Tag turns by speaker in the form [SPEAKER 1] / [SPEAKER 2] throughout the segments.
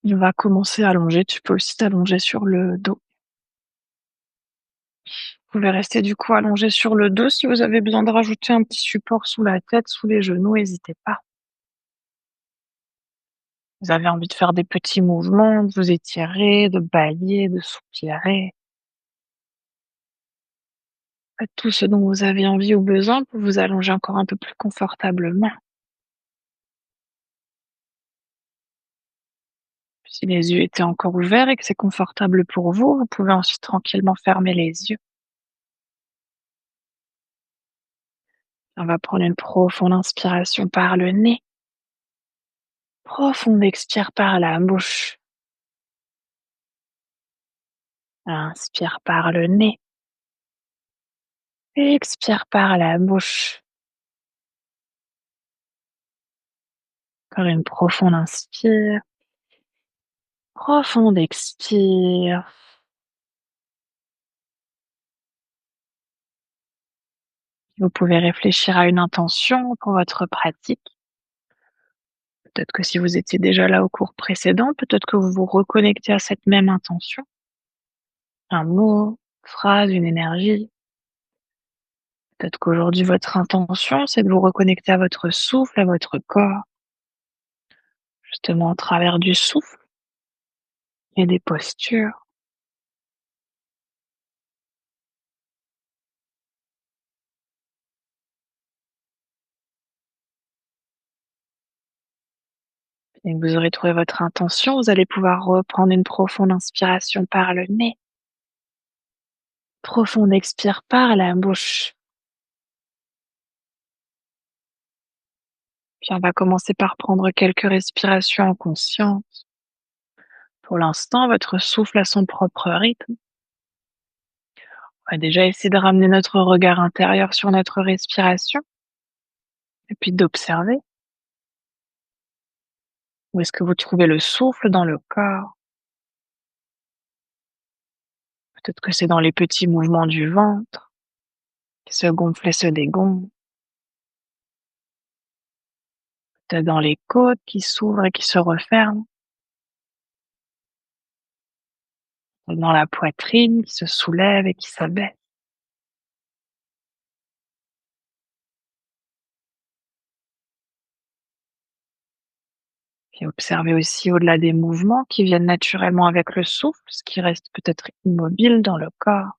[SPEAKER 1] On va commencer allongé, tu peux aussi t'allonger sur le dos. Vous pouvez rester du coup allongé sur le dos. Si vous avez besoin de rajouter un petit support sous la tête, sous les genoux, n'hésitez pas. Vous avez envie de faire des petits mouvements, de vous étirer, de bâiller, de soupirer. Faites tout ce dont vous avez envie ou besoin pour vous allonger encore un peu plus confortablement. Si les yeux étaient encore ouverts et que c'est confortable pour vous, vous pouvez ensuite tranquillement fermer les yeux. On va prendre une profonde inspiration par le nez, profonde expire par la bouche. Inspire par le nez, expire par la bouche. Encore une profonde inspire, profonde expire. Vous pouvez réfléchir à une intention pour votre pratique. Peut-être que si vous étiez déjà là au cours précédent, peut-être que vous vous reconnectez à cette même intention. Un mot, une phrase, une énergie. Peut-être qu'aujourd'hui, votre intention, c'est de vous reconnecter à votre souffle, à votre corps, justement au travers du souffle et des postures. Et que vous aurez trouvé votre intention, vous allez pouvoir reprendre une profonde inspiration par le nez. Profonde expire par la bouche. Puis on va commencer par prendre quelques respirations conscientes. Pour l'instant, votre souffle a son propre rythme. On va déjà essayer de ramener notre regard intérieur sur notre respiration et puis d'observer où est-ce que vous trouvez le souffle dans le corps. Peut-être que c'est dans les petits mouvements du ventre qui se gonfle et se dégonfle. Peut-être dans les côtes qui s'ouvrent et qui se referment. Dans la poitrine qui se soulève et qui s'abaisse. Puis observez aussi au-delà des mouvements qui viennent naturellement avec le souffle, ce qui reste peut-être immobile dans le corps.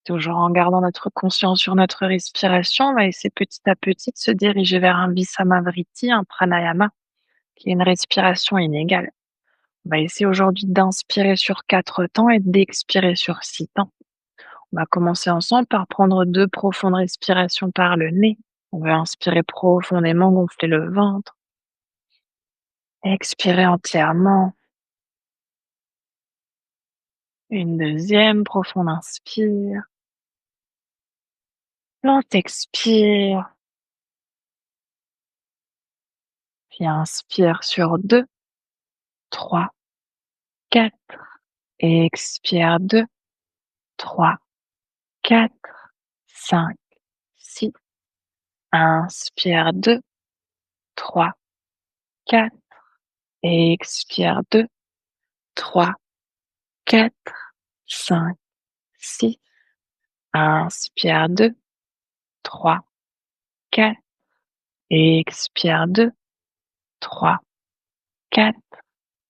[SPEAKER 1] Toujours en gardant notre conscience sur notre respiration, on va essayer petit à petit de se diriger vers un Visamavriti, un pranayama, qui est une respiration inégale. On va essayer aujourd'hui d'inspirer sur 4 temps et d'expirer sur 6 temps. On va commencer ensemble par prendre 2 profondes respirations par le nez. On va inspirer profondément, gonfler le ventre. Expirer entièrement. Une deuxième profonde inspire. Lente expire. Puis inspire sur 2, 3, 4. Et expire 2, 3, 4, 5, 6. Inspire 2, 3, 4. Et expire 2, 3, 4, 5, 6. Inspire 2, 3, 4. Et expire 2, 3, 4,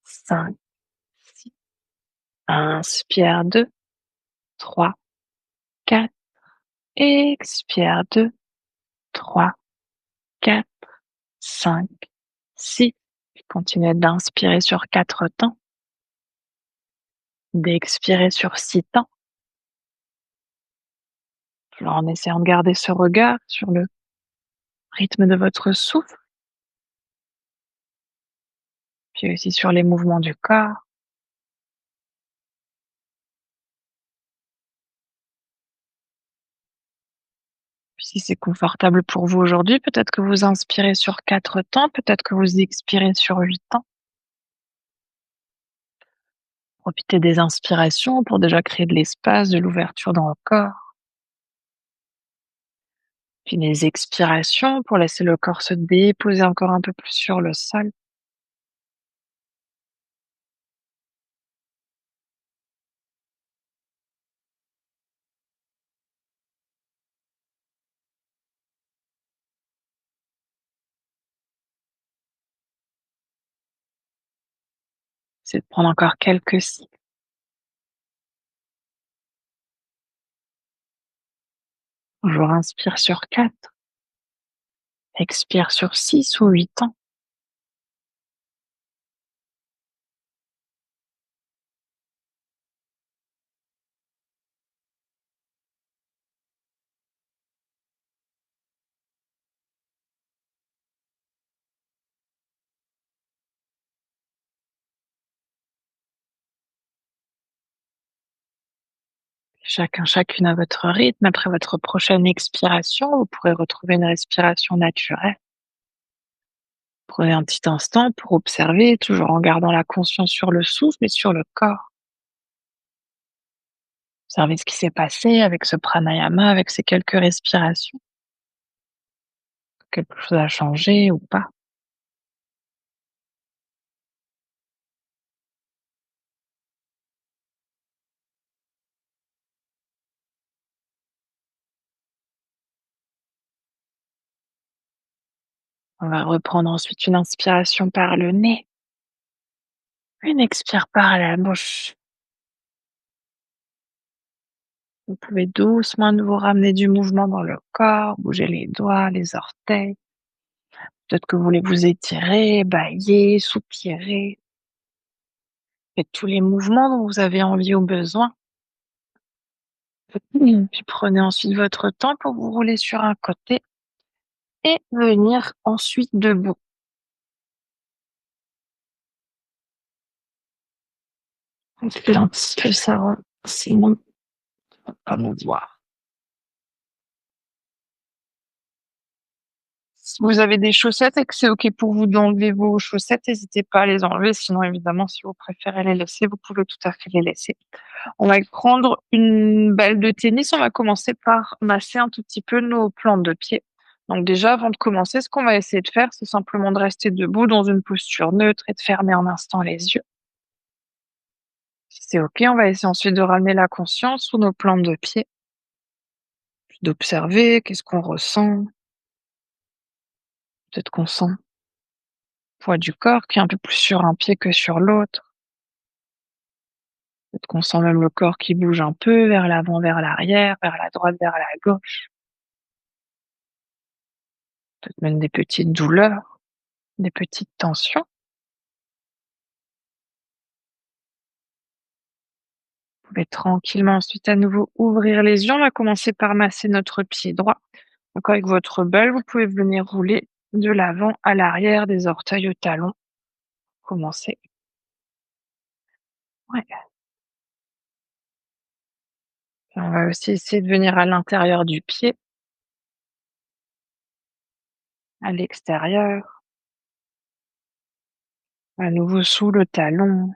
[SPEAKER 1] 5, 6. Inspire 2, 3, 4. Expire 2, 3, 4, 5, 6. Continuez d'inspirer sur 4 temps, d'expirer sur 6 temps. Alors en essayant de garder ce regard sur le rythme de votre souffle, puis aussi sur les mouvements du corps. Puis si c'est confortable pour vous aujourd'hui, peut-être que vous inspirez sur 4 temps, peut-être que vous expirez sur 8 temps. Profitez des inspirations pour déjà créer de l'espace, de l'ouverture dans le corps. Puis les expirations pour laisser le corps se déposer encore un peu plus sur le sol. C'est de prendre encore quelques cycles. Toujours inspire sur 4, expire sur 6 ou 8 ans. Chacune à votre rythme. Après votre prochaine expiration, vous pourrez retrouver une respiration naturelle. Prenez un petit instant pour observer, toujours en gardant la conscience sur le souffle et sur le corps. Observez ce qui s'est passé avec ce pranayama, avec ces quelques respirations. Quelque chose a changé ou pas. On va reprendre ensuite une inspiration par le nez, une expire par la bouche. Vous pouvez doucement à nouveau ramener du mouvement dans le corps, bouger les doigts, les orteils. Peut-être que vous voulez vous étirer, bâiller, soupirer. Faites tous les mouvements dont vous avez envie ou besoin. Puis prenez ensuite votre temps pour vous rouler sur un côté et venir ensuite debout. Respirez un petit peu ça, sinon on va pas nous voir. Si vous avez des chaussettes et que c'est OK pour vous d'enlever vos chaussettes, n'hésitez pas à les enlever. Sinon, évidemment, si vous préférez les laisser, vous pouvez tout à fait les laisser. On va prendre une balle de tennis. On va commencer par masser un tout petit peu nos plantes de pied. Donc déjà, avant de commencer, ce qu'on va essayer de faire, c'est simplement de rester debout dans une posture neutre et de fermer un instant les yeux. Si c'est OK, on va essayer ensuite de ramener la conscience sous nos plantes de pied, puis d'observer qu'est-ce qu'on ressent. Peut-être qu'on sent le poids du corps qui est un peu plus sur un pied que sur l'autre. Peut-être qu'on sent même le corps qui bouge un peu vers l'avant, vers l'arrière, vers la droite, vers la gauche. Peut-être même des petites douleurs, des petites tensions. Vous pouvez tranquillement ensuite à nouveau ouvrir les yeux. On va commencer par masser notre pied droit. Donc avec votre balle, vous pouvez venir rouler de l'avant à l'arrière, des orteils au talon. Commencez. Ouais. Et on va aussi essayer de venir à l'intérieur du pied, à l'extérieur, à nouveau sous le talon,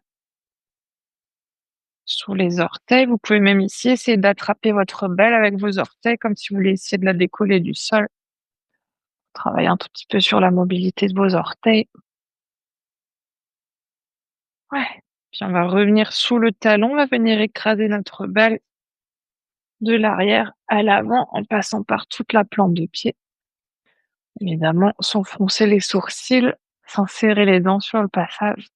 [SPEAKER 1] sous les orteils. Vous pouvez même ici essayer d'attraper votre balle avec vos orteils comme si vous vouliez essayer de la décoller du sol. Travaillez un tout petit peu sur la mobilité de vos orteils. Ouais. Puis on va revenir sous le talon, on va venir écraser notre balle de l'arrière à l'avant en passant par toute la plante de pied. Évidemment, sans froncer les sourcils, sans serrer les dents sur le passage.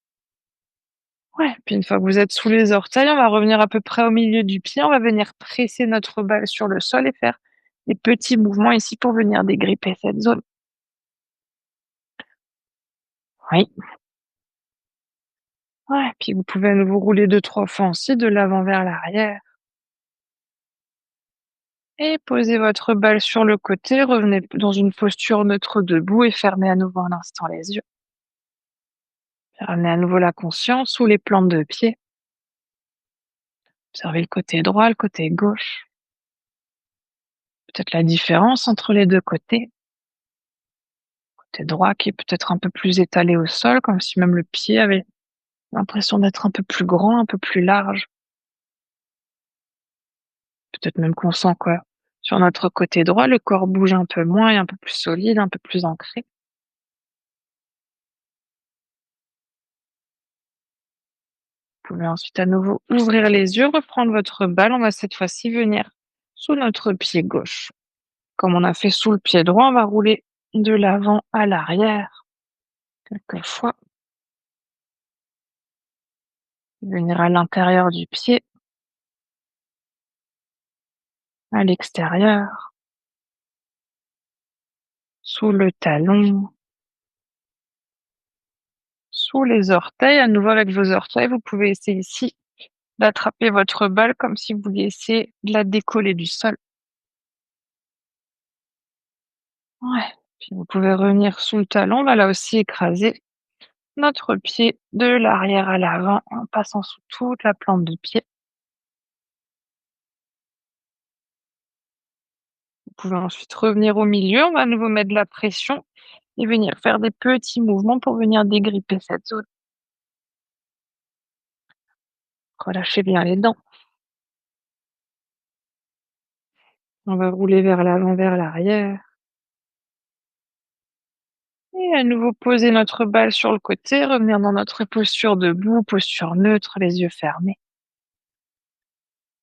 [SPEAKER 1] Ouais, puis une fois que vous êtes sous les orteils, on va revenir à peu près au milieu du pied. On va venir presser notre balle sur le sol et faire des petits mouvements ici pour venir dégripper cette zone. Oui. Ouais, puis vous pouvez à nouveau rouler 2-3 fois aussi de l'avant vers l'arrière. Et posez votre balle sur le côté, revenez dans une posture neutre debout et fermez à nouveau un instant les yeux. Ramenez à nouveau la conscience sous les plantes de pied. Observez le côté droit, le côté gauche. Peut-être la différence entre les deux côtés. Côté droit qui est peut-être un peu plus étalé au sol, comme si même le pied avait L'impression d'être un peu plus grand, un peu plus large. Peut-être même qu'on sent que sur notre côté droit, le corps bouge un peu moins et un peu plus solide, un peu plus ancré. Vous pouvez ensuite à nouveau ouvrir les yeux, reprendre votre balle. On va cette fois-ci venir sous notre pied gauche. Comme on a fait sous le pied droit, on va rouler de l'avant à l'arrière quelques fois. Venir à l'intérieur du pied, à l'extérieur, sous le talon, sous les orteils. À nouveau avec vos orteils, vous pouvez essayer ici d'attraper votre balle comme si vous vouliez essayer de la décoller du sol. Ouais. Puis vous pouvez revenir sous le talon, là aussi écraser notre pied de l'arrière à l'avant en passant sous toute la plante du pied. Vous pouvez ensuite revenir au milieu, on va à nouveau mettre de la pression et venir faire des petits mouvements pour venir dégripper cette zone. Relâchez bien les dents. On va rouler vers l'avant, vers l'arrière. Et à nouveau poser notre balle sur le côté, revenir dans notre posture debout, posture neutre, les yeux fermés.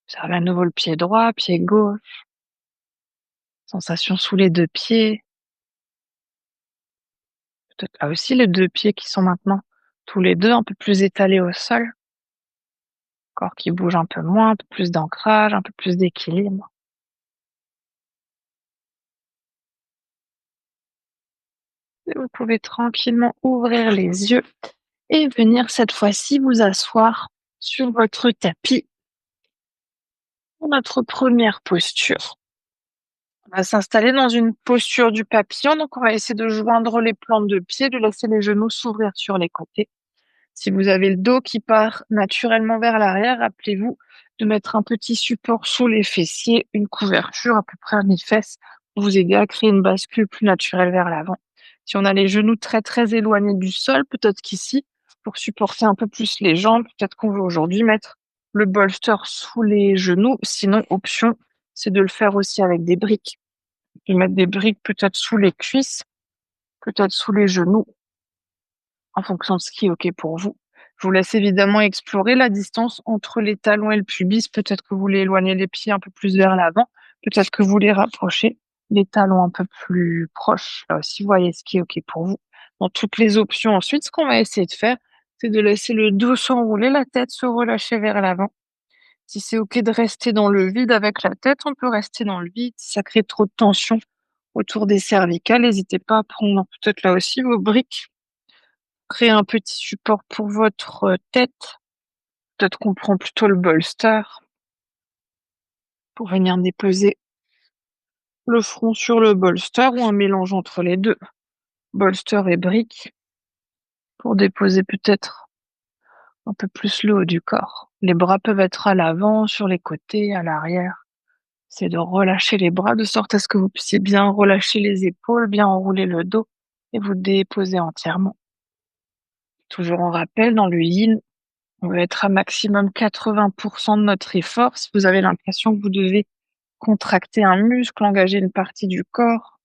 [SPEAKER 1] Observez à nouveau le pied droit, pied gauche. Sensation sous les deux pieds. Peut-être là aussi les deux pieds qui sont maintenant tous les deux un peu plus étalés au sol. Corps qui bouge un peu moins, un peu plus d'ancrage, un peu plus d'équilibre. Et vous pouvez tranquillement ouvrir les yeux et venir cette fois-ci vous asseoir sur votre tapis pour notre première posture. On va s'installer dans une posture du papillon, donc on va essayer de joindre les plantes de pied, de laisser les genoux s'ouvrir sur les côtés. Si vous avez le dos qui part naturellement vers l'arrière, rappelez-vous de mettre un petit support sous les fessiers, une couverture à peu près à mi-fesses pour vous aider à créer une bascule plus naturelle vers l'avant. Si on a les genoux très très éloignés du sol, peut-être qu'ici, pour supporter un peu plus les jambes, peut-être qu'on veut aujourd'hui mettre le bolster sous les genoux. Sinon, option, c'est de le faire aussi avec des briques. De mettre des briques peut-être sous les cuisses, peut-être sous les genoux, en fonction de ce qui est OK pour vous. Je vous laisse évidemment explorer la distance entre les talons et le pubis. Peut-être que vous voulez éloigner les pieds un peu plus vers l'avant. Peut-être que vous voulez rapprocher les talons un peu plus proches. Là aussi, voyez ce qui est OK pour vous. Dans toutes les options ensuite, ce qu'on va essayer de faire, c'est de laisser le dos s'enrouler, la tête se relâcher vers l'avant. Si c'est OK de rester dans le vide avec la tête, on peut rester dans le vide. Si ça crée trop de tension autour des cervicales, n'hésitez pas à prendre peut-être là aussi vos briques. Créer un petit support pour votre tête. Peut-être qu'on prend plutôt le bolster pour venir déposer le front sur le bolster ou un mélange entre les deux, bolster et brique, pour déposer peut-être un peu plus le haut du corps. Les bras peuvent être à l'avant, sur les côtés, à l'arrière. C'est de relâcher les bras de sorte à ce que vous puissiez bien relâcher les épaules, bien enrouler le dos et vous déposer entièrement. Toujours en rappel, dans le yin, on va être à maximum 80% de notre effort. Si vous avez l'impression que vous devez contracter un muscle, engager une partie du corps,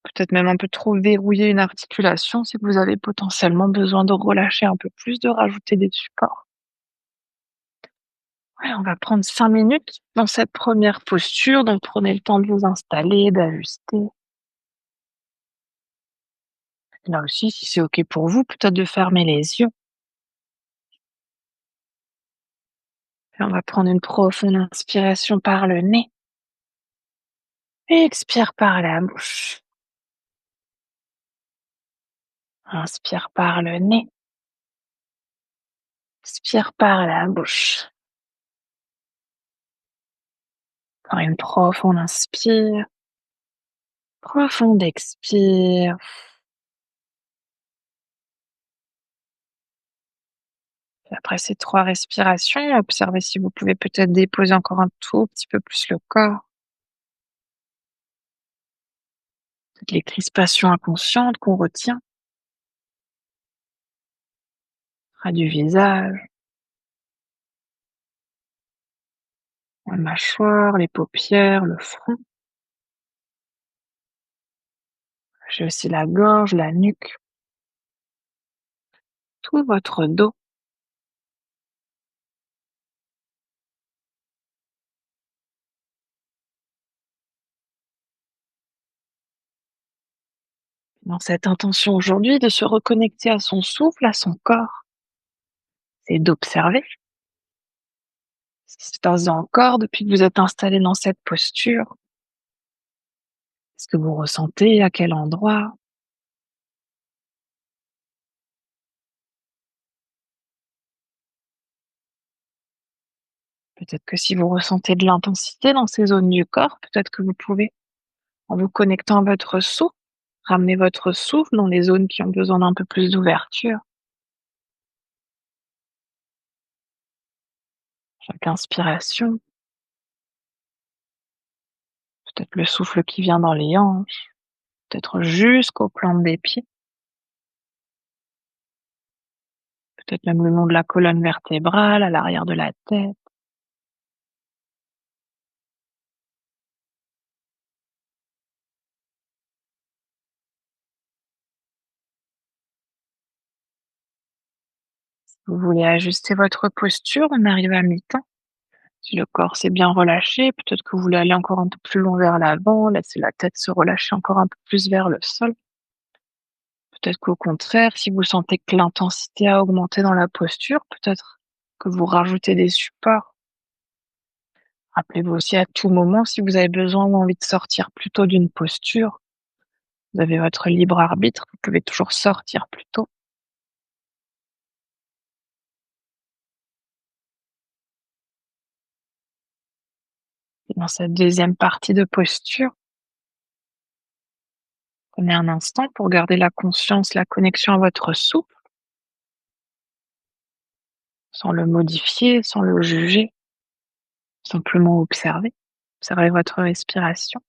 [SPEAKER 1] peut-être même un peu trop verrouiller une articulation, c'est que vous avez potentiellement besoin de relâcher un peu plus, de rajouter des supports. Ouais, on va prendre 5 minutes dans cette première posture, donc prenez le temps de vous installer, d'ajuster. Là aussi, si c'est OK pour vous, peut-être de fermer les yeux. Et on va prendre une profonde inspiration par le nez et expire par la bouche. Inspire par le nez, expire par la bouche. Prends une profonde inspire, profonde expire. Et après ces 3 respirations, observez si vous pouvez peut-être déposer encore un tout petit peu plus le corps. Toutes les crispations inconscientes qu'on retient. Près du visage, la mâchoire, les paupières, le front. J'ai aussi la gorge, la nuque, tout votre dos. Dans cette intention aujourd'hui de se reconnecter à son souffle, à son corps, c'est d'observer ce qui se passe dans le corps depuis que vous êtes installé dans cette posture. Qu'est-ce que vous ressentez? À quel endroit? Peut-être que si vous ressentez de l'intensité dans ces zones du corps, peut-être que vous pouvez, en vous connectant à votre souffle, ramener votre souffle dans les zones qui ont besoin d'un peu plus d'ouverture. Chaque inspiration, peut-être le souffle qui vient dans les hanches, peut-être jusqu'aux plantes des pieds, peut-être même le long de la colonne vertébrale, à l'arrière de la tête. Vous voulez ajuster votre posture, on arrive à mi-temps. Si le corps s'est bien relâché, peut-être que vous voulez aller encore un peu plus long vers l'avant, laisser la tête se relâcher encore un peu plus vers le sol. Peut-être qu'au contraire, si vous sentez que l'intensité a augmenté dans la posture, peut-être que vous rajoutez des supports. Rappelez-vous aussi à tout moment, si vous avez besoin ou envie de sortir plus tôt d'une posture, vous avez votre libre arbitre, vous pouvez toujours sortir plus tôt. Et dans cette deuxième partie de posture, prenez un instant pour garder la conscience, la connexion à votre souffle, sans le modifier, sans le juger, simplement observer. Observez votre respiration.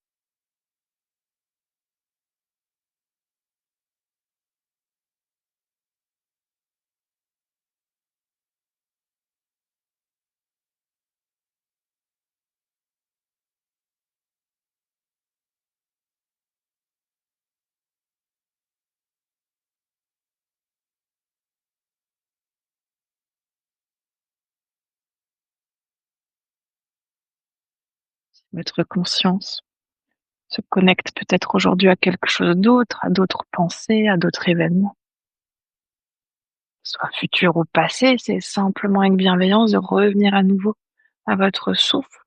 [SPEAKER 1] Votre conscience se connecte peut-être aujourd'hui à quelque chose d'autre, à d'autres pensées, à d'autres événements, soit futur ou passé, c'est simplement avec bienveillance de revenir à nouveau à votre souffle,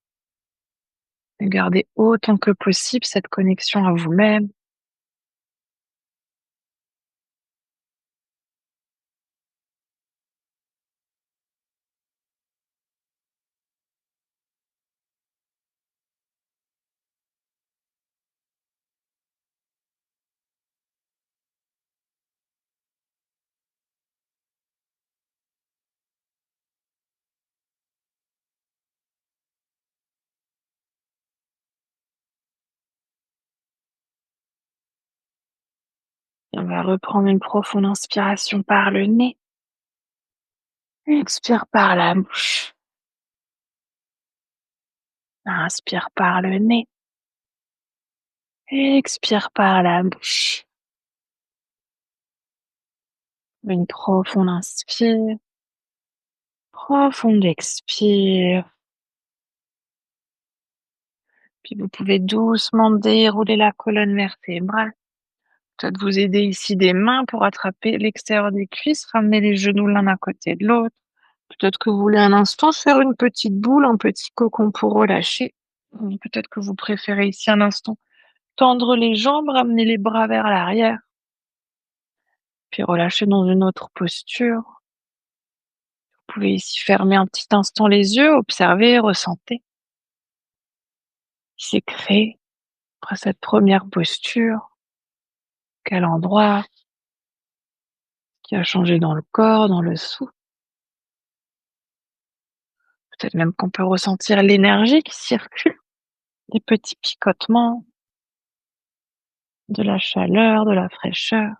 [SPEAKER 1] de garder autant que possible cette connexion à vous-même. Et on va reprendre une profonde inspiration par le nez, expire par la bouche, inspire par le nez, expire par la bouche. Une profonde inspire, profonde expire. Puis vous pouvez doucement dérouler la colonne vertébrale. Peut-être vous aider ici des mains pour attraper l'extérieur des cuisses, ramener les genoux l'un à côté de l'autre. Peut-être que vous voulez un instant faire une petite boule, un petit cocon pour relâcher. Ou peut-être que vous préférez ici un instant tendre les jambes, ramener les bras vers l'arrière, puis relâcher dans une autre posture. Vous pouvez ici fermer un petit instant les yeux, observer, ressentir ce qui s'est créé après cette première posture. Quel endroit qui a changé dans le corps, dans le souffle. Peut-être même qu'on peut ressentir l'énergie qui circule, des petits picotements, de la chaleur, de la fraîcheur.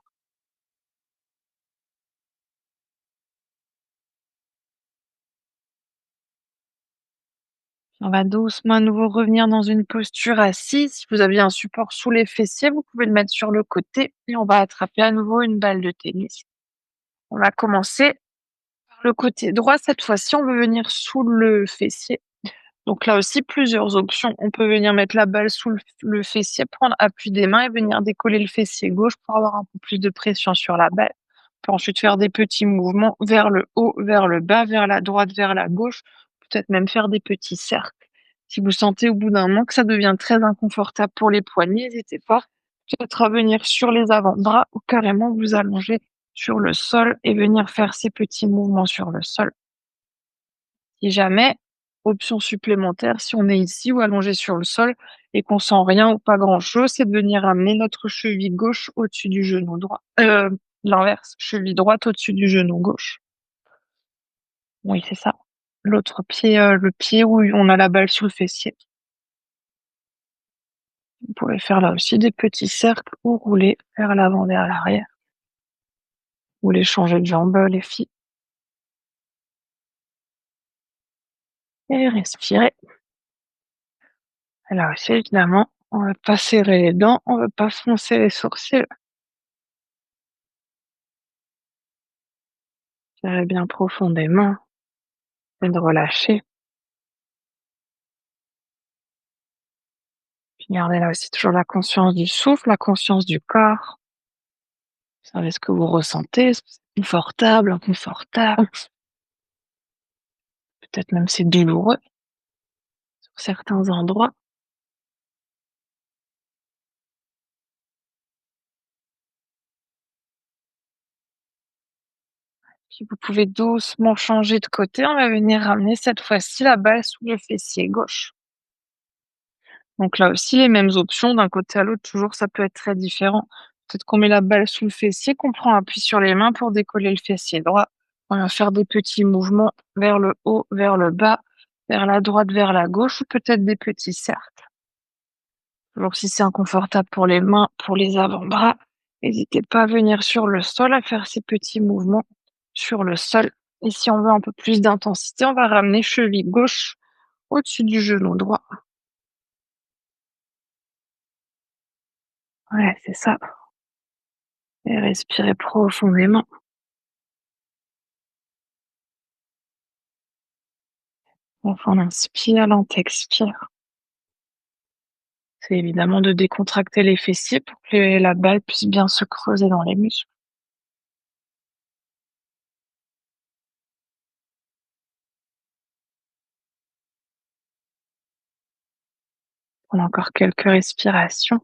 [SPEAKER 1] On va doucement à nouveau revenir dans une posture assise. Si vous aviez un support sous les fessiers, vous pouvez le mettre sur le côté et on va attraper à nouveau une balle de tennis. On va commencer par le côté droit. Cette fois-ci, on veut venir sous le fessier. Donc là aussi, plusieurs options. On peut venir mettre la balle sous le fessier, prendre appui des mains et venir décoller le fessier gauche pour avoir un peu plus de pression sur la balle. On peut ensuite faire des petits mouvements vers le haut, vers le bas, vers la droite, vers la gauche, peut-être même faire des petits cercles. Si vous sentez au bout d'un moment que ça devient très inconfortable pour les poignets, n'hésitez pas peut-être à venir sur les avant-bras ou carrément vous allonger sur le sol et venir faire ces petits mouvements sur le sol. Si jamais, option supplémentaire, si on est ici ou allongé sur le sol et qu'on sent rien ou pas grand-chose, c'est de venir amener notre cheville gauche au-dessus du genou droit. L'inverse, cheville droite au-dessus du genou gauche. Oui, c'est ça. L'autre pied, le pied où on a la balle sous le fessier. Vous pouvez faire là aussi des petits cercles ou rouler vers l'avant, vers l'arrière. Ou les changer de jambe, les filles. Et respirer. Et là aussi, évidemment, on ne veut pas serrer les dents, on ne veut pas froncer les sourcils. Respirez bien profondément et de relâcher. Puis gardez là aussi toujours la conscience du souffle, la conscience du corps. Observez ce que vous ressentez, est-ce que c'est confortable, inconfortable, peut-être même c'est douloureux sur certains endroits. Puis vous pouvez doucement changer de côté. On va venir ramener cette fois-ci la balle sous le fessier gauche. Donc là aussi, les mêmes options d'un côté à l'autre, toujours ça peut être très différent. Peut-être qu'on met la balle sous le fessier, qu'on prend appui sur les mains pour décoller le fessier droit. On va faire des petits mouvements vers le haut, vers le bas, vers la droite, vers la gauche, ou peut-être des petits cercles. Alors si c'est inconfortable pour les mains, pour les avant-bras, n'hésitez pas à venir sur le sol, à faire ces petits mouvements sur le sol. Et si on veut un peu plus d'intensité, on va ramener cheville gauche au-dessus du genou droit. Ouais, c'est ça. Et respirez profondément. Enfin, on inspire, lent expire. C'est évidemment de décontracter les fessiers pour que la balle puisse bien se creuser dans les muscles. On a encore quelques respirations.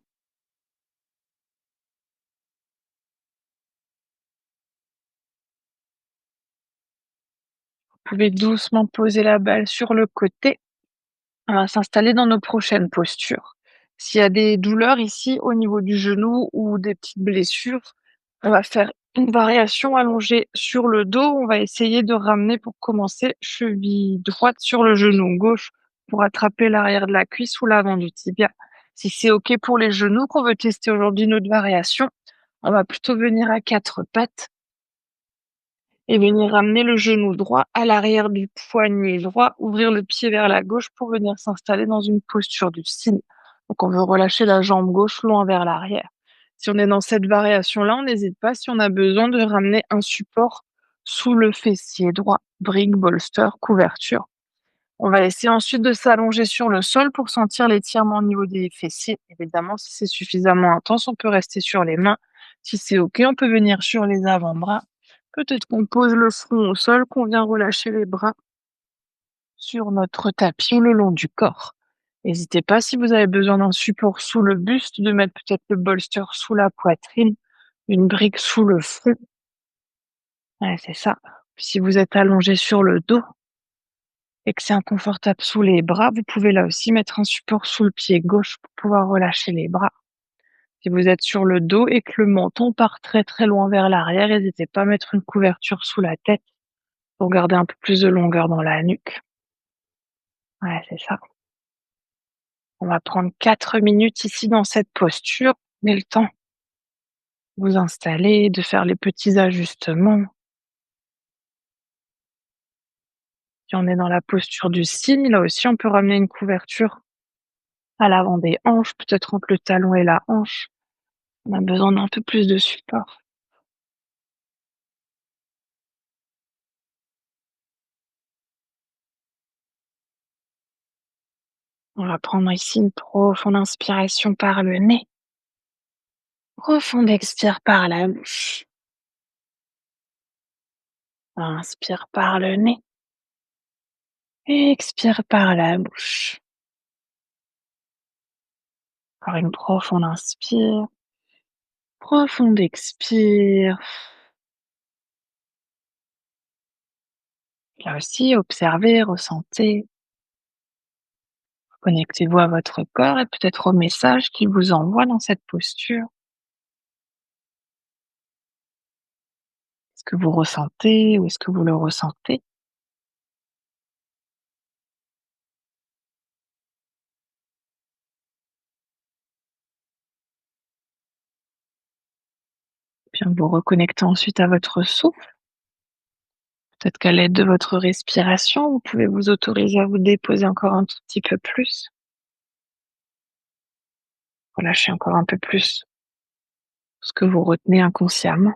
[SPEAKER 1] Vous pouvez doucement poser la balle sur le côté. On va s'installer dans nos prochaines postures. S'il y a des douleurs ici au niveau du genou ou des petites blessures, on va faire une variation allongée sur le dos. On va essayer de ramener pour commencer cheville droite sur le genou gauche pour attraper l'arrière de la cuisse ou l'avant du tibia. Si c'est OK pour les genoux qu'on veut tester aujourd'hui notre variation, on va plutôt venir à quatre pattes et venir ramener le genou droit à l'arrière du poignet droit, ouvrir le pied vers la gauche pour venir s'installer dans une posture du cygne. Donc on veut relâcher la jambe gauche loin vers l'arrière. Si on est dans cette variation-là, on n'hésite pas si on a besoin de ramener un support sous le fessier droit, brique, bolster, couverture. On va essayer ensuite de s'allonger sur le sol pour sentir l'étirement au niveau des fessiers. Évidemment, si c'est suffisamment intense, on peut rester sur les mains. Si c'est OK, on peut venir sur les avant-bras. Peut-être qu'on pose le front au sol, qu'on vient relâcher les bras sur notre tapis ou le long du corps. N'hésitez pas, si vous avez besoin d'un support sous le buste, de mettre peut-être le bolster sous la poitrine, une brique sous le front. Ouais, c'est ça. Puis si vous êtes allongé sur le dos et que c'est inconfortable sous les bras, vous pouvez là aussi mettre un support sous le pied gauche pour pouvoir relâcher les bras. Si vous êtes sur le dos et que le menton part très très loin vers l'arrière, n'hésitez pas à mettre une couverture sous la tête pour garder un peu plus de longueur dans la nuque. Ouais, c'est ça. On va prendre 4 minutes ici dans cette posture. Prenez le temps de vous installer, de faire les petits ajustements. Si on est dans la posture du cygne, là aussi, on peut ramener une couverture à l'avant des hanches, peut-être entre le talon et la hanche. On a besoin d'un peu plus de support. On va prendre ici une profonde inspiration par le nez. Profonde expire par la bouche. Inspire par le nez. Expire par la bouche. Encore une profonde inspire. Profonde expire. Là aussi, observez, ressentez. Connectez-vous à votre corps et peut-être au message qu'il vous envoie dans cette posture. Est-ce que vous ressentez ou est-ce que vous le ressentez? Puis en vous reconnectant ensuite à votre souffle, peut-être qu'à l'aide de votre respiration, vous pouvez vous autoriser à vous déposer encore un tout petit peu plus. Relâchez encore un peu plus ce que vous retenez inconsciemment.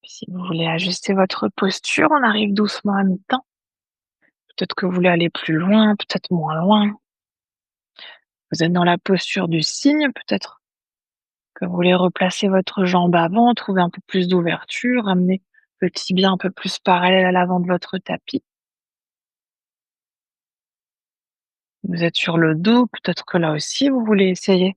[SPEAKER 1] Puis si vous voulez ajuster votre posture, on arrive doucement à mi-temps. Peut-être que vous voulez aller plus loin, peut-être moins loin. Vous êtes dans la posture du cygne, peut-être que vous voulez replacer votre jambe avant, trouver un peu plus d'ouverture, amener le tibia un peu plus parallèle à l'avant de votre tapis. Vous êtes sur le dos, peut-être que là aussi vous voulez essayer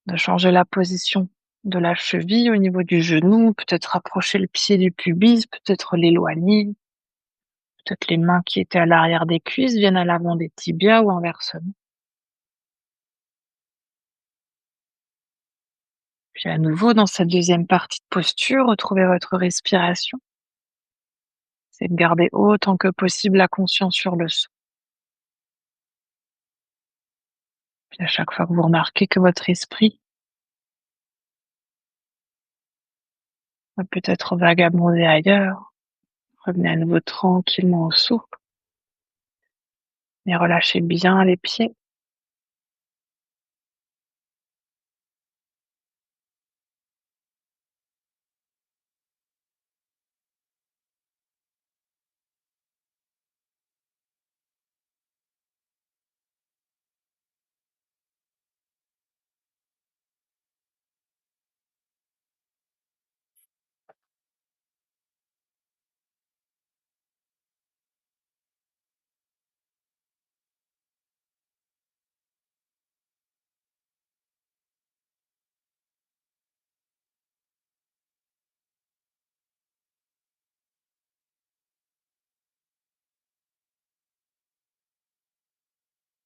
[SPEAKER 1] de changer la position de la cheville au niveau du genou, peut-être rapprocher le pied du pubis, peut-être l'éloigner, peut-être les mains qui étaient à l'arrière des cuisses viennent à l'avant des tibias ou inversement. Puis à nouveau, dans cette deuxième partie de posture, retrouvez votre respiration. C'est de garder autant que possible la conscience sur le sol. Puis à chaque fois que vous remarquez que votre esprit va peut-être vagabonder ailleurs, revenez à nouveau tranquillement au souffle et relâchez bien les pieds.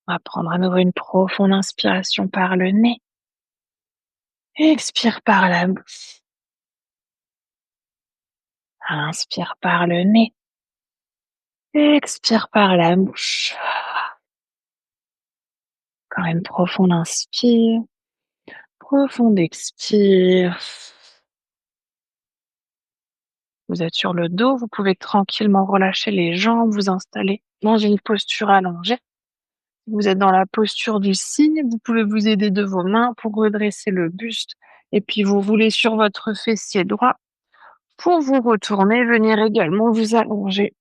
[SPEAKER 1] On va prendre à nouveau une profonde inspiration par le nez. Expire par la bouche. Inspire par le nez. Expire par la bouche. Encore une profonde inspire. Profonde expire. Vous êtes sur le dos, vous pouvez tranquillement relâcher les jambes, vous installer dans une posture allongée. Vous êtes dans la posture du cygne, vous pouvez vous aider de vos mains pour redresser le buste et puis vous roulez sur votre fessier droit pour vous retourner, venir également vous allonger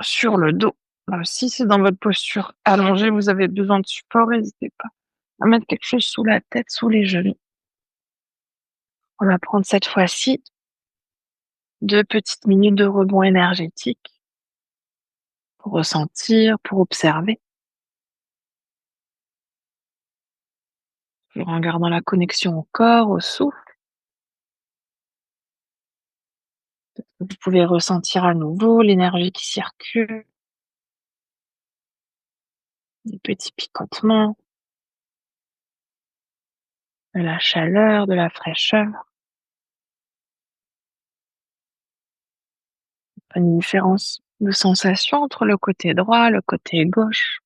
[SPEAKER 1] sur le dos. Alors, si c'est dans votre posture allongée, vous avez besoin de support, n'hésitez pas à mettre quelque chose sous la tête, sous les genoux. On va prendre cette fois-ci 2 petites minutes de rebond énergétique pour ressentir, pour observer, toujours en gardant la connexion au corps, au souffle. Vous pouvez ressentir à nouveau l'énergie qui circule, des petits picotements. de la chaleur, de la fraîcheur. Une différence de sensation entre le côté droit, le côté gauche.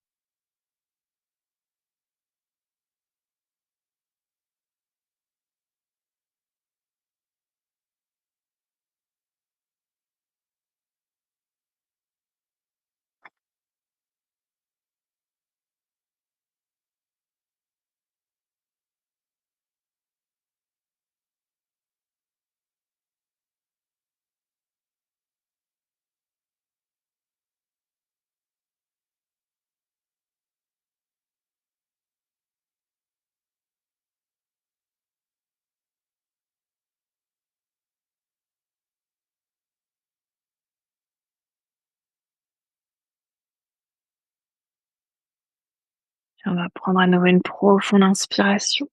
[SPEAKER 1] On va prendre à nouveau une profonde inspiration.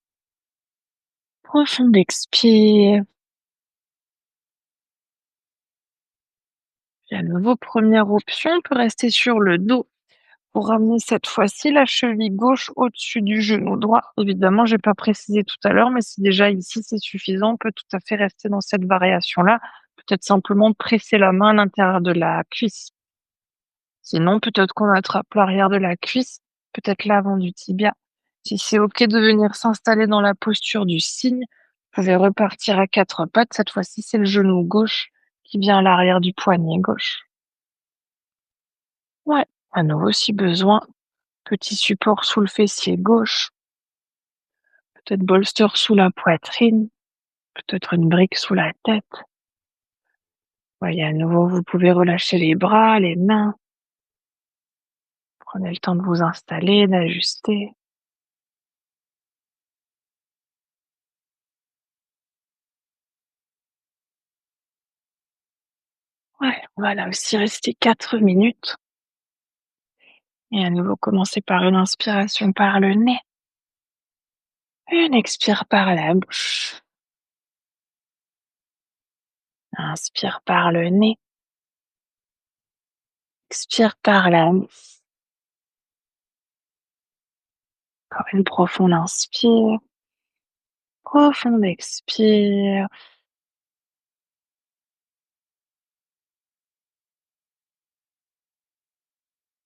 [SPEAKER 1] Profonde expire. Puis à nouveau, première option, on peut rester sur le dos pour ramener cette fois-ci la cheville gauche au-dessus du genou droit. Évidemment, j'ai pas précisé tout à l'heure, mais si déjà ici c'est suffisant, on peut tout à fait rester dans cette variation-là. Peut-être simplement presser la main à l'intérieur de la cuisse. Sinon, peut-être qu'on attrape l'arrière de la cuisse, peut-être l'avant du tibia. Si c'est OK de venir s'installer dans la posture du cygne, vous pouvez repartir à quatre pattes. Cette fois-ci, c'est le genou gauche qui vient à l'arrière du poignet gauche. Ouais, à nouveau si besoin, petit support sous le fessier gauche, peut-être bolster sous la poitrine, peut-être une brique sous la tête. Voyez, à nouveau, vous pouvez relâcher les bras, les mains. Prenez le temps de vous installer, d'ajuster. Ouais, on va là aussi rester 4 minutes. Et à nouveau, commencer par une inspiration par le nez, une expire par la bouche. Inspire par le nez, expire par la bouche. Encore une profonde inspire, profonde expire.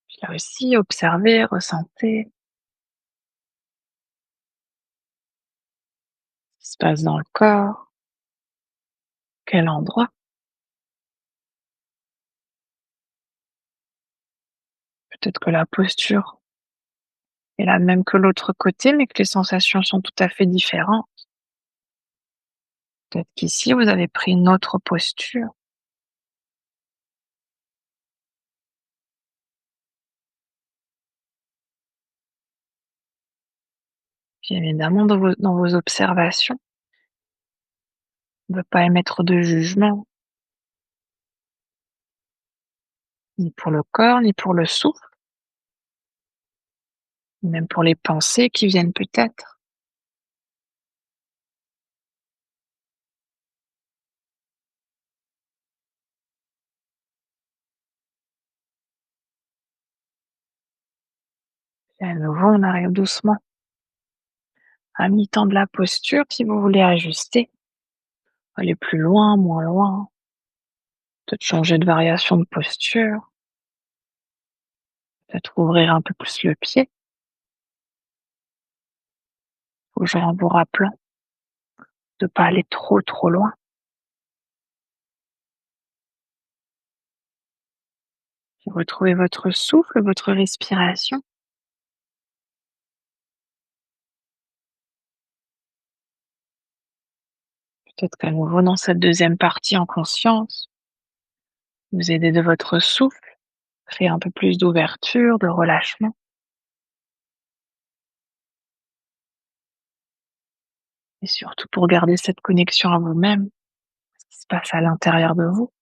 [SPEAKER 1] Puis là aussi, observez, ressentez ce qui se passe dans le corps, quel endroit. Peut-être que la posture est la même que l'autre côté, mais que les sensations sont tout à fait différentes. Peut-être qu'ici, vous avez pris une autre posture. Puis évidemment, dans vos observations, ne pas émettre de jugement, ni pour le corps, ni pour le souffle, ni même pour les pensées qui viennent peut-être. Et à nouveau, on arrive doucement à mi-temps de la posture. Si vous voulez ajuster, aller plus loin, moins loin, peut-être changer de variation de posture, peut-être ouvrir un peu plus le pied, toujours en vous rappelant de ne pas aller trop trop loin. Puis retrouvez votre souffle, votre respiration. Peut-être qu'à nouveau, dans cette deuxième partie en conscience, vous aidez de votre souffle, créer un peu plus d'ouverture, de relâchement. Et surtout pour garder cette connexion à vous-même, ce qui se passe à l'intérieur de vous.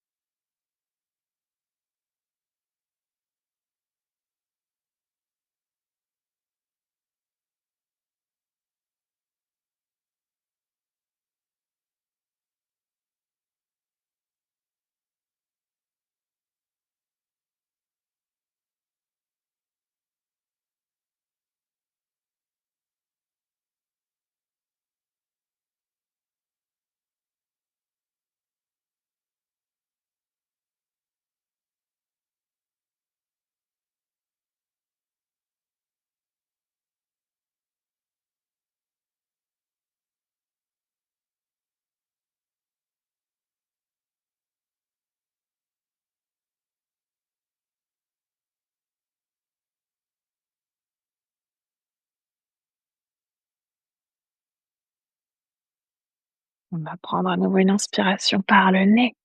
[SPEAKER 1] On va prendre à nouveau une inspiration par le nez.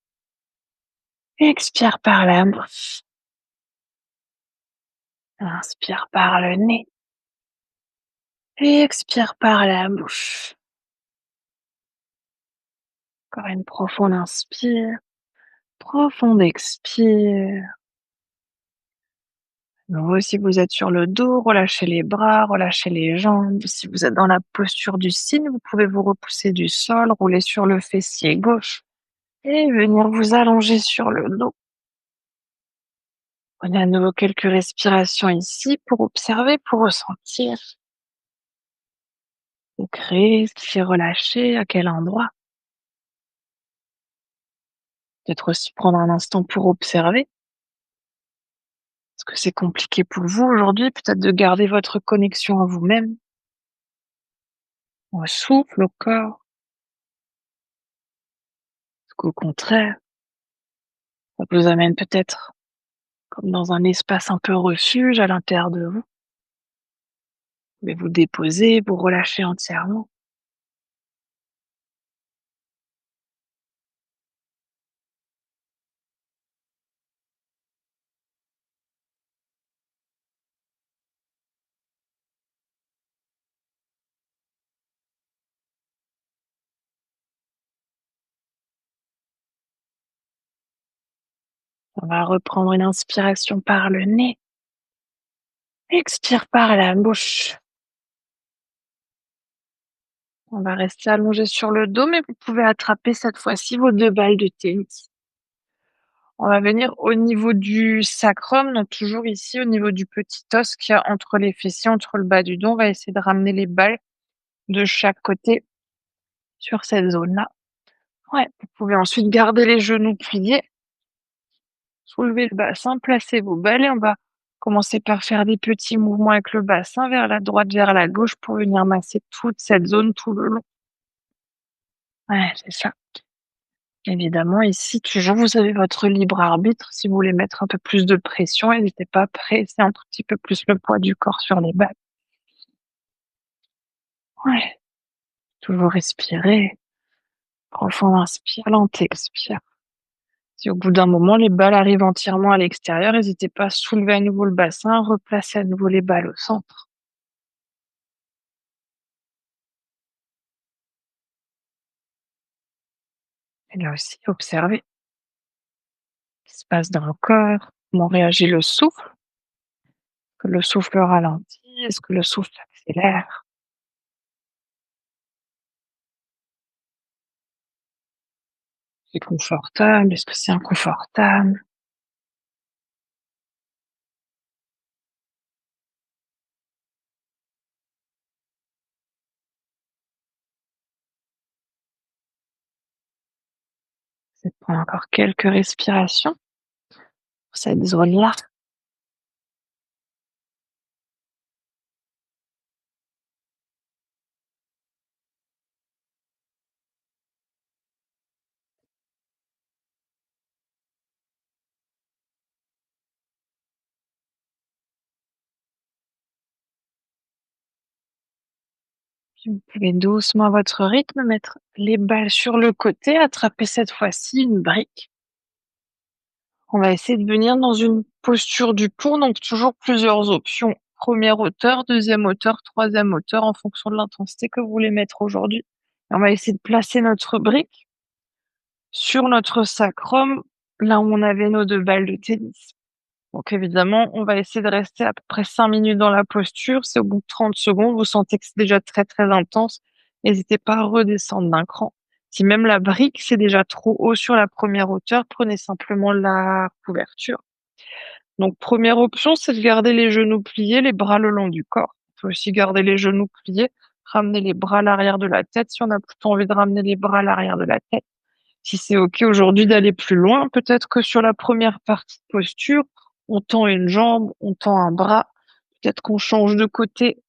[SPEAKER 1] Expire par la bouche. Inspire par le nez. Expire par la bouche. Encore une profonde inspire. Profonde expire. Nouveau, si vous êtes sur le dos, relâchez les bras, relâchez les jambes. Si vous êtes dans la posture du cygne, vous pouvez vous repousser du sol, rouler sur le fessier gauche et venir vous allonger sur le dos. Prenez à nouveau quelques respirations ici pour observer, pour ressentir. Et créer ce qui fait relâcher, à quel endroit. Peut-être aussi prendre un instant pour observer. Est-ce que c'est compliqué pour vous aujourd'hui, peut-être de garder votre connexion à vous-même, au souffle, au corps? Est-ce qu'au contraire, ça vous amène peut-être comme dans un espace un peu refuge à l'intérieur de vous? Mais vous déposez, vous relâchez entièrement. On va reprendre une inspiration par le nez. Expire par la bouche. On va rester allongé sur le dos, mais vous pouvez attraper cette fois-ci vos 2 balles de tennis. On va venir au niveau du sacrum, donc toujours ici au niveau du petit os qu'il y a entre les fessiers, entre le bas du dos. On va essayer de ramener les balles de chaque côté sur cette zone-là. Ouais, vous pouvez ensuite garder les genoux pliés, soulever le bassin, placer vos balles et on va commencer par faire des petits mouvements avec le bassin vers la droite, vers la gauche pour venir masser toute cette zone tout le long. Ouais, c'est ça. Évidemment, ici, toujours, vous avez votre libre arbitre. Si vous voulez mettre un peu plus de pression, n'hésitez pas à presser un tout petit peu plus le poids du corps sur les balles. Ouais, toujours respirer. Profond inspire, lente expire. Si au bout d'un moment, les balles arrivent entièrement à l'extérieur, n'hésitez pas à soulever à nouveau le bassin, replacer à nouveau les balles au centre. Et là aussi, observez ce qui se passe dans le corps, comment réagit le souffle. Est-ce que le souffle ralentit? Est-ce que le souffle accélère? C'est confortable? Est-ce que c'est inconfortable? C'est de prendre encore quelques respirations pour cette zone-là. Puis vous pouvez doucement à votre rythme mettre les balles sur le côté, attraper cette fois-ci une brique. On va essayer de venir dans une posture du pont, donc toujours plusieurs options. Première hauteur, deuxième hauteur, troisième hauteur en fonction de l'intensité que vous voulez mettre aujourd'hui. Et on va essayer de placer notre brique sur notre sacrum, là où on avait nos 2 balles de tennis. Donc évidemment, on va essayer de rester à peu près 5 minutes dans la posture. Si au bout de 30 secondes, vous sentez que c'est déjà très, très intense, n'hésitez pas à redescendre d'un cran. Si même la brique, c'est déjà trop haut sur la première hauteur, prenez simplement la couverture. Donc première option, c'est de garder les genoux pliés, les bras le long du corps. On peut aussi garder les genoux pliés, ramener les bras à l'arrière de la tête si on a plutôt envie de ramener les bras à l'arrière de la tête. Si c'est OK aujourd'hui d'aller plus loin, peut-être que sur la première partie de posture, on tend une jambe, on tend un bras, peut-être qu'on change de côté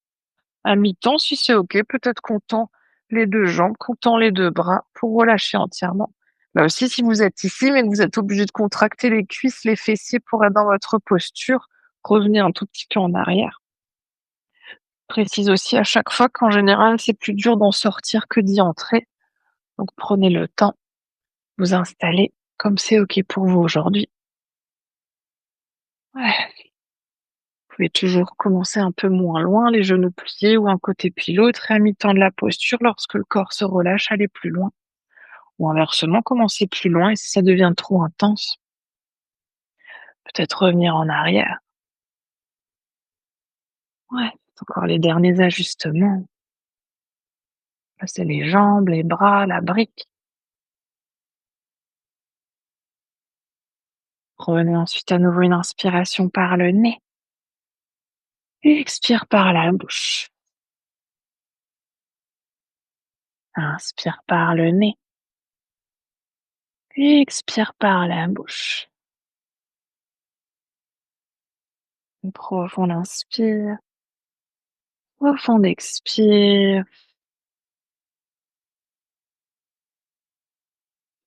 [SPEAKER 1] à mi-temps si c'est OK, peut-être qu'on tend les 2 jambes, qu'on tend les 2 bras pour relâcher entièrement. Là aussi, si vous êtes ici, mais que vous êtes obligé de contracter les cuisses, les fessiers pour être dans votre posture, revenez un tout petit peu en arrière. Je précise aussi à chaque fois qu'en général, c'est plus dur d'en sortir que d'y entrer. Donc prenez le temps de vous installer comme c'est OK pour vous aujourd'hui. Ouais, vous pouvez toujours commencer un peu moins loin, les genoux pliés ou un côté puis l'autre et à mi-temps de la posture lorsque le corps se relâche, aller plus loin. Ou inversement, commencer plus loin et si ça devient trop intense, peut-être revenir en arrière. Ouais, encore les derniers ajustements. Passer les jambes, les bras, la brique. Prenez ensuite à nouveau une inspiration par le nez et expire par la bouche. Inspire par le nez et expire par la bouche. Une profonde inspire, profonde expire.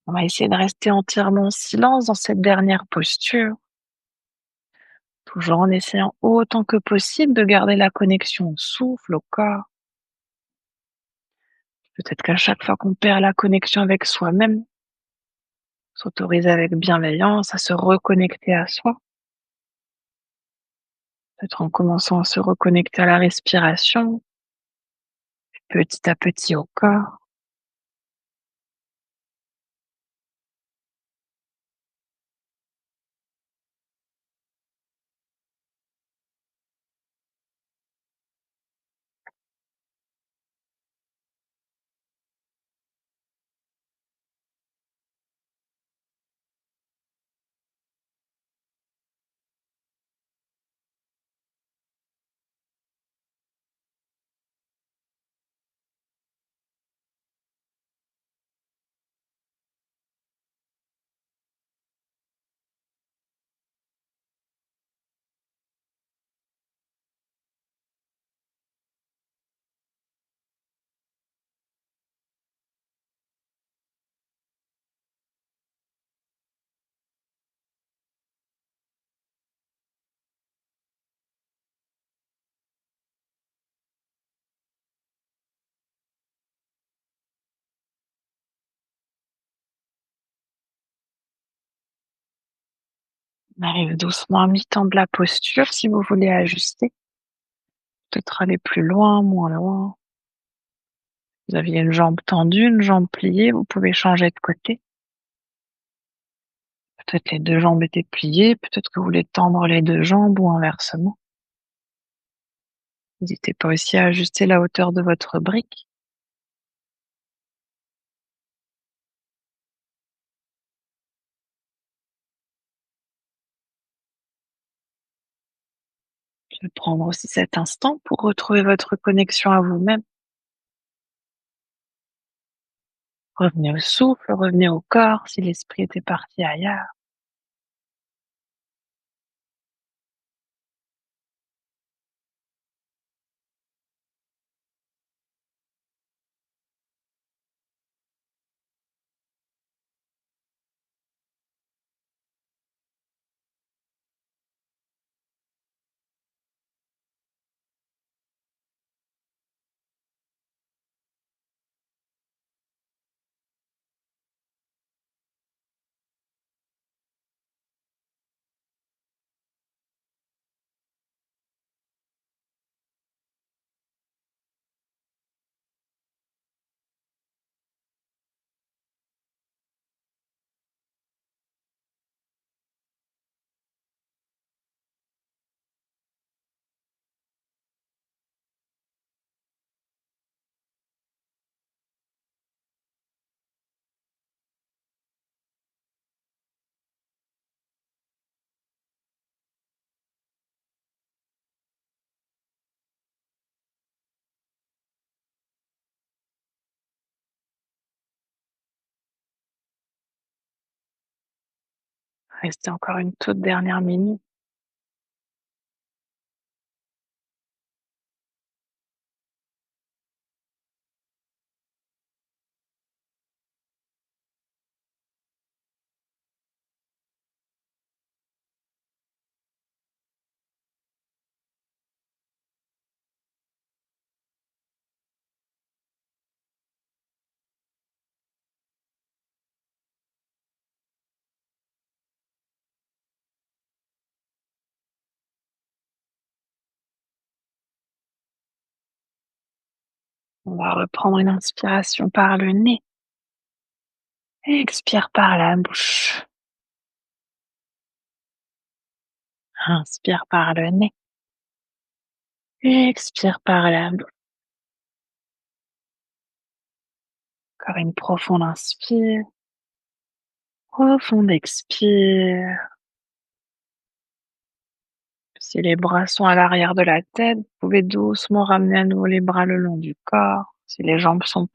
[SPEAKER 1] On va essayer de rester entièrement en silence dans cette dernière posture, toujours en essayant autant que possible de garder la connexion au souffle, au corps. Peut-être qu'à chaque fois qu'on perd la connexion avec soi-même, s'autoriser avec bienveillance à se reconnecter à soi. Peut-être en commençant à se reconnecter à la respiration, petit à petit au corps. On arrive doucement à mi-temps de la posture si vous voulez ajuster. Peut-être aller plus loin, moins loin. Vous aviez une jambe tendue, une jambe pliée, vous pouvez changer de côté. Peut-être les deux jambes étaient pliées, peut-être que vous voulez tendre les deux jambes ou inversement. N'hésitez pas aussi à ajuster la hauteur de votre brique. Je vais prendre aussi cet instant pour retrouver votre connexion à vous-même. Revenez au souffle, revenez au corps si l'esprit était parti ailleurs. Restez encore une toute dernière minute. On va reprendre une inspiration par le nez. Expire par la bouche. Inspire par le nez. Expire par la bouche. Encore une profonde inspire. Profonde expire. Si les bras sont à l'arrière de la tête, vous pouvez doucement ramener à nouveau les bras le long du corps. Si les jambes sont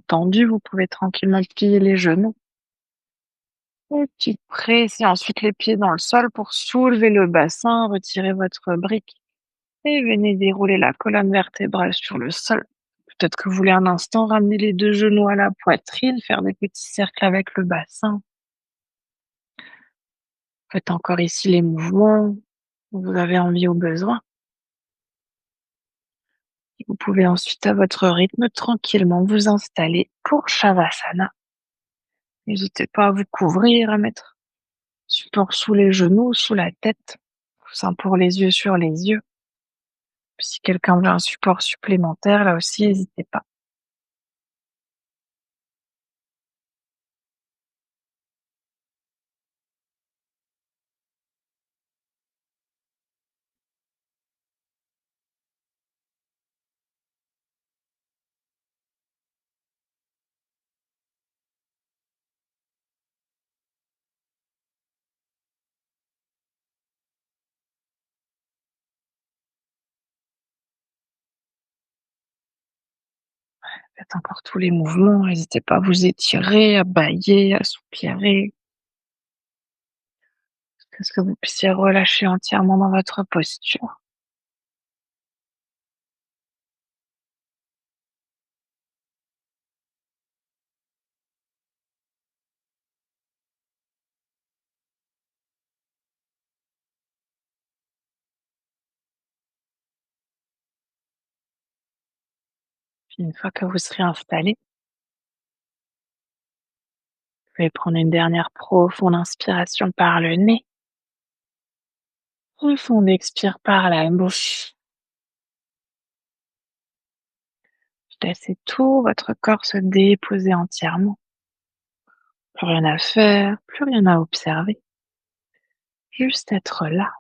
[SPEAKER 1] tendues, vous pouvez tranquillement plier les genoux. Et puis pressez ensuite les pieds dans le sol pour soulever le bassin, retirer votre brique et venez dérouler la colonne vertébrale sur le sol. Peut-être que vous voulez un instant ramener les 2 genoux à la poitrine, faire des petits cercles avec le bassin. Faites encore ici les mouvements dont vous avez envie ou besoin. Vous pouvez ensuite, à votre rythme, tranquillement vous installer pour Shavasana. N'hésitez pas à vous couvrir, à mettre support sous les genoux, sous la tête, coussin pour les yeux sur les yeux. Si quelqu'un veut un support supplémentaire, là aussi, n'hésitez pas. Faites encore tous les mouvements, n'hésitez pas à vous étirer, à bâiller, à soupirer, jusqu'à ce que vous puissiez relâcher entièrement dans votre posture. Puis une fois que vous serez installé, vous pouvez prendre une dernière profonde inspiration par le nez. Profonde expire par la bouche. Laissez tout votre corps se déposer entièrement. Plus rien à faire, plus rien à observer. Juste être là.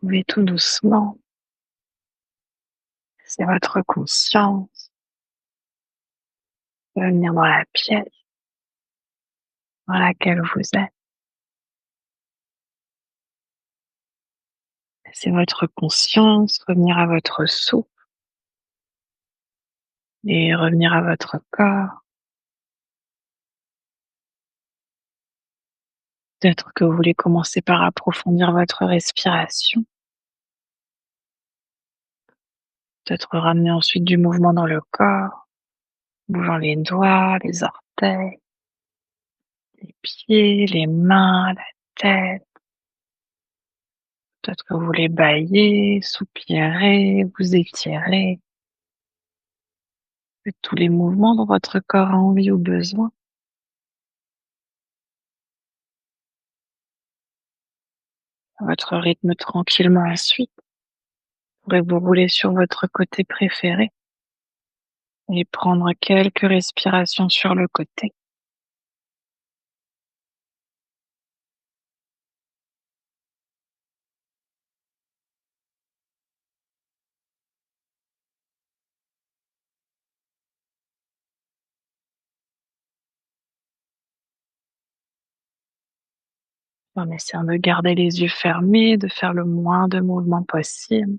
[SPEAKER 1] pouvez tout doucement, c'est votre conscience, revenir dans la pièce dans laquelle vous êtes. C'est votre conscience, revenir à votre souffle et revenir à votre corps. Peut-être que vous voulez commencer par approfondir votre respiration. Peut-être ramener ensuite du mouvement dans le corps, bougeant les doigts, les orteils, les pieds, les mains, la tête. Peut-être que vous voulez bâiller, soupirer, vous étirer. Faites tous les mouvements dont votre corps a envie ou besoin. À votre rythme tranquillement ensuite. Vous pourrez vous rouler sur votre côté préféré et prendre quelques respirations sur le côté. En essayant de garder les yeux fermés, de faire le moins de mouvements possible.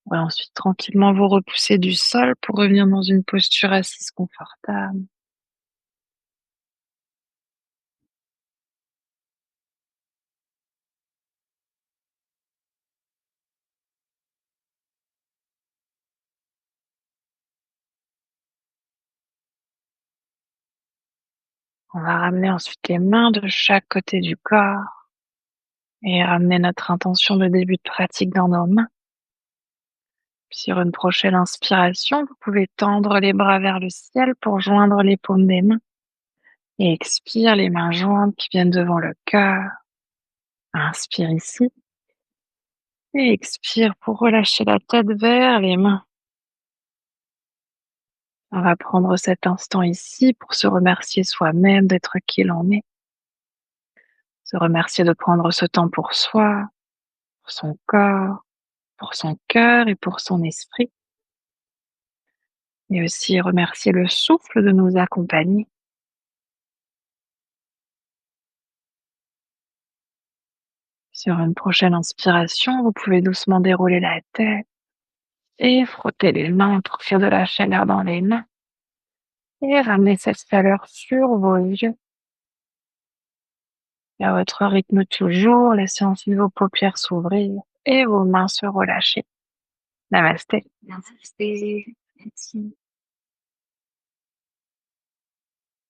[SPEAKER 1] Vous pourrez ensuite tranquillement vous repousser du sol pour revenir dans une posture assise confortable. On va ramener ensuite les mains de chaque côté du corps et ramener notre intention de début de pratique dans nos mains. Sur une prochaine inspiration, vous pouvez tendre les bras vers le ciel pour joindre les paumes des mains. Et expire, les mains jointes qui viennent devant le cœur. Inspire ici. Et expire pour relâcher la tête vers les mains. On va prendre cet instant ici pour se remercier soi-même d'être qui l'on est. Se remercier de prendre ce temps pour soi, pour son corps, pour son cœur et pour son esprit. Et aussi remercier le souffle de nous accompagner. Sur une prochaine inspiration, vous pouvez doucement dérouler la tête et frotter les mains pour faire de la chaleur dans les mains. Et ramener cette chaleur sur vos yeux. Et à votre rythme toujours, laissez ensuite vos paupières s'ouvrir et vos mains se relâcher. Namasté. Namasté. Merci.